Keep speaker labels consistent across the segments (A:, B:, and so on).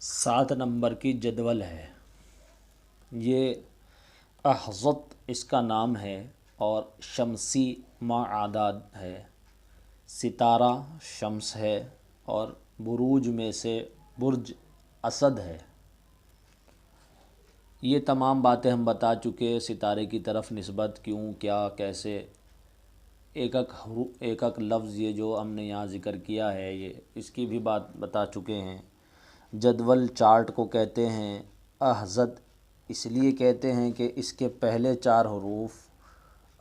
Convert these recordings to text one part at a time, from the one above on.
A: 7 number کی جدول ہے، یہ احزت اس کا نام ہے اور شمسی اعداد ہے، ستارہ شمس ہے اور بروج میں سے برج اسد ہے۔ یہ تمام باتیں ہم بتا چکے، ستارے کی طرف نسبت کیوں، کیا، کیسے، ایک ایک لفظ یہ جو ہم نے یہاں ذکر کیا ہے یہ اس کی بھی بات بتا چکے ہیں۔ جدول چارٹ کو کہتے ہیں، احزت اس لیے کہتے ہیں کہ اس کے پہلے 4 حروف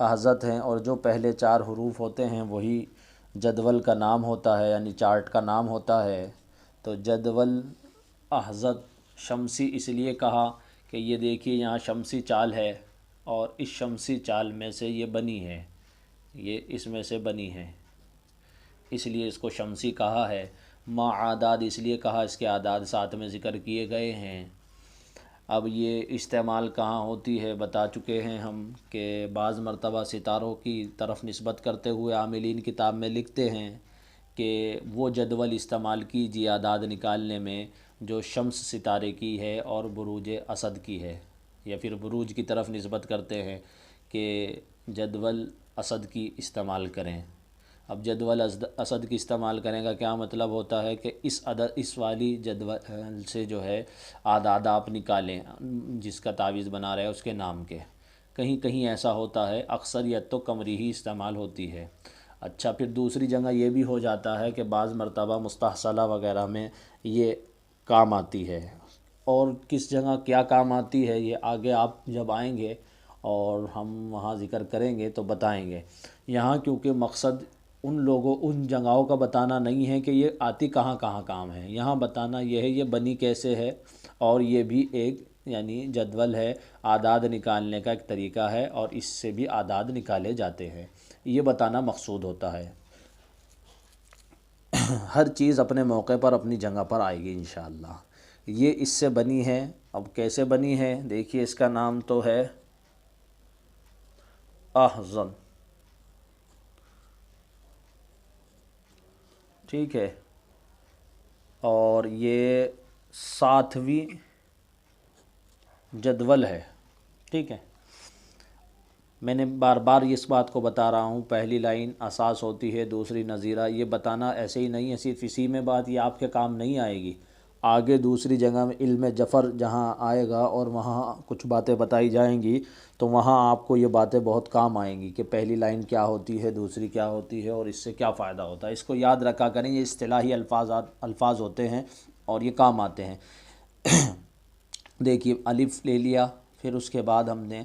A: احزت ہیں، اور جو پہلے 4 حروف ہوتے ہیں وہی جدول کا نام ہوتا ہے، یعنی چارٹ کا نام ہوتا ہے۔ تو جدول احزت شمسی اس لیے کہا کہ یہ دیکھیے یہاں شمسی چال ہے اور اس شمسی چال میں سے یہ بنی ہے، یہ اس میں سے بنی ہے، اس لیے اس کو شمسی کہا ہے۔ اعداد اس لیے کہا، اس کے اعداد 7 میں ذکر کیے گئے ہیں۔ اب یہ استعمال کہاں ہوتی ہے بتا چکے ہیں ہم کہ بعض مرتبہ ستاروں کی طرف نسبت کرتے ہوئے عاملین کتاب میں لکھتے ہیں کہ وہ جدول استعمال کیجیے اعداد نکالنے میں جو شمس ستارے کی ہے اور بروج اسد کی ہے، یا پھر بروج کی طرف نسبت کرتے ہیں کہ جدول اسد کی استعمال کریں۔ اب جدول اسد کی استعمال کرنے کا کیا مطلب ہوتا ہے کہ اس والی جدول سے جو ہے اعداد آپ نکالیں جس کا تعویذ بنا رہے ہیں اس کے نام کے۔ کہیں کہیں ایسا ہوتا ہے، اکثریت تو قمری ہی استعمال ہوتی ہے۔ اچھا، پھر دوسری جگہ یہ بھی ہو جاتا ہے کہ بعض مرتبہ مستحصلہ وغیرہ میں یہ کام آتی ہے، اور کس جگہ کیا کام آتی ہے یہ آگے آپ جب آئیں گے اور ہم وہاں ذکر کریں گے تو بتائیں گے۔ یہاں کیونکہ مقصد ان جگہوں کا بتانا نہیں ہے کہ یہ آتی کہاں کہاں کام ہے، یہاں بتانا یہ ہے یہ بنی کیسے ہے، اور یہ بھی ایک یعنی جدول ہے، اعداد نکالنے کا ایک طریقہ ہے اور اس سے بھی اعداد نکالے جاتے ہیں، یہ بتانا مقصود ہوتا ہے۔ ہر چیز اپنے موقع پر اپنی جگہ پر آئے گی انشاءاللہ۔ یہ اس سے بنی ہے، اب کیسے بنی ہے دیکھیے، اس کا نام تو ہے احزن، ٹھیک ہے، اور یہ 7ویں جدول ہے، ٹھیک ہے۔ میں نے بار بار اس بات کو بتا رہا ہوں، پہلی لائن اساس ہوتی ہے، دوسری نظیرہ، یہ بتانا ایسے ہی نہیں ہے صرف اسی میں بات، یہ آپ کے کام نہیں آئے گی، آگے دوسری جگہ میں علم جفر جہاں آئے گا اور وہاں کچھ باتیں بتائی جائیں گی تو وہاں آپ کو یہ باتیں بہت کام آئیں گی کہ پہلی لائن کیا ہوتی ہے، دوسری کیا ہوتی ہے اور اس سے کیا فائدہ ہوتا ہے۔ اس کو یاد رکھا کریں، یہ اصطلاحی الفاظ ہوتے ہیں اور یہ کام آتے ہیں۔ دیکھیے الف لے لیا، پھر اس کے بعد ہم نے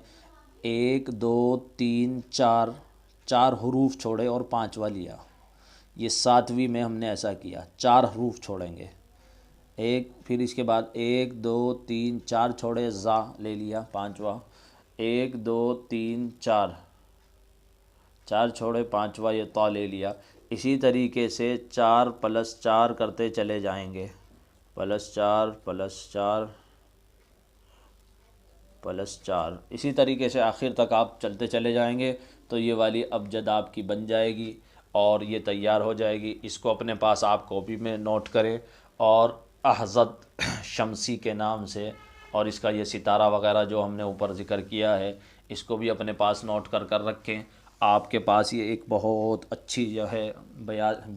A: 1 2 3 4 حروف چھوڑے اور 5واں لیا۔ یہ 7ویں میں ہم نے ایسا کیا، 4 حروف چھوڑیں گے، پھر اس کے بعد 1 2 3 4 چھوڑے، زا لے لیا 5واں، 1 2 3 4 چھوڑے، 5واں یہ طا لے لیا۔ اسی طریقے سے 4 + 4 کرتے چلے جائیں گے، +4 +4 +4، اسی طریقے سے آخر تک آپ چلتے چلے جائیں گے تو یہ والی ابجد آپ کی بن جائے گی اور یہ تیار ہو جائے گی۔ اس کو اپنے پاس آپ کاپی میں نوٹ کریں، اور احزت شمسی کے نام سے، اور اس کا یہ ستارہ وغیرہ جو ہم نے اوپر ذکر کیا ہے اس کو بھی اپنے پاس نوٹ کر رکھیں۔ آپ کے پاس یہ ایک بہت اچھی جو ہے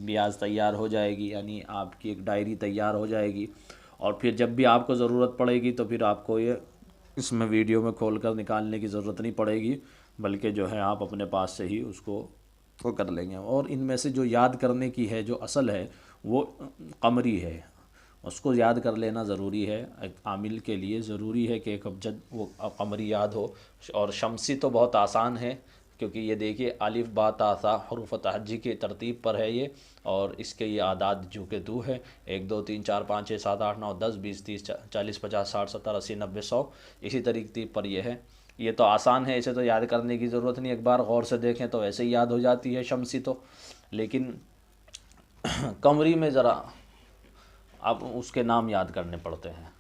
A: بیاض تیار ہو جائے گی، یعنی آپ کی ایک ڈائری تیار ہو جائے گی، اور پھر جب بھی آپ کو ضرورت پڑے گی تو پھر آپ کو یہ اس میں ویڈیو میں کھول کر نکالنے کی ضرورت نہیں پڑے گی، بلکہ جو ہے آپ اپنے پاس سے ہی اس کو کر لیں گے۔ اور ان میں سے جو یاد کرنے کی ہے، جو اصل ہے وہ قمری ہے، اس کو یاد کر لینا ضروری ہے، ایک عامل کے لیے ضروری ہے کہ ایک ابجد وہ قمری یاد ہو۔ اور شمسی تو بہت آسان ہے، کیونکہ یہ دیکھیے الف با تا ثا حروف تہجی کی ترتیب پر ہے یہ، اور اس کے یہ اعداد جو کہ 2 ہے، 1 2 3 4 5 6 7 8 9 10 20 30 40 50 60 70 80 90 100، اسی ترتیب پر یہ ہے۔ یہ تو آسان ہے، اسے تو یاد کرنے کی ضرورت نہیں، ایک بار غور سے دیکھیں تو ایسے ہی یاد ہو جاتی ہے شمسی تو، لیکن قمری میں ذرا اب اس کے نام یاد کرنے پڑتے ہیں۔